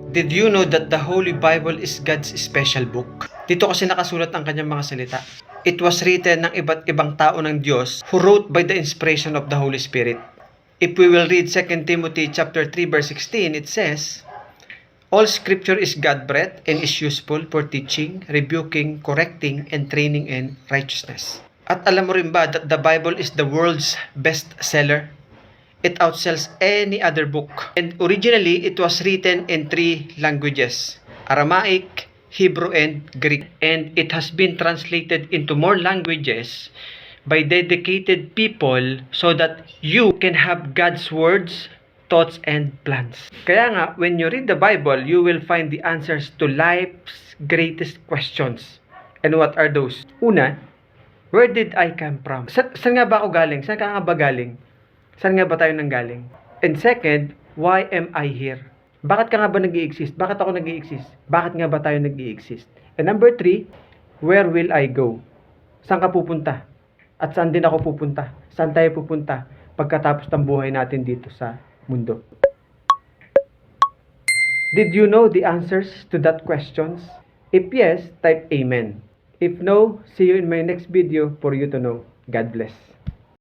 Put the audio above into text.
Did you know that the Holy Bible is God's special book? Dito kasi nakasulat ang kanyang mga salita. It was written ng iba't ibang tao ng Diyos who wrote by the inspiration of the Holy Spirit. If we will read 2 Timothy chapter 3 verse 16, it says, all scripture is God-breathed and is useful for teaching, rebuking, correcting, and training in righteousness. At alam mo rin ba that the Bible is the world's best seller? It outsells any other book. And originally, it was written in 3 languages, Aramaic, Hebrew, and Greek. And it has been translated into more languages by dedicated people so that you can have God's words, thoughts, and plans. Kaya nga, when you read the Bible, you will find the answers to life's greatest questions. And what are those? Una, where did I come from? Saan nga ba ako galing? Saan ka nga ba galing? Saan nga ba tayo nanggaling? And second, why am I here? Bakit ka nga ba nag-i-exist? Bakit ako nag-i-exist? Bakit nga ba tayo nag-i-exist? And number 3, where will I go? Saan ka pupunta? At saan din ako pupunta? Saan tayo pupunta pagkatapos ng buhay natin dito sa mundo? Did you know the answers to that questions? If yes, type Amen. If no, see you in my next video for you to know. God bless.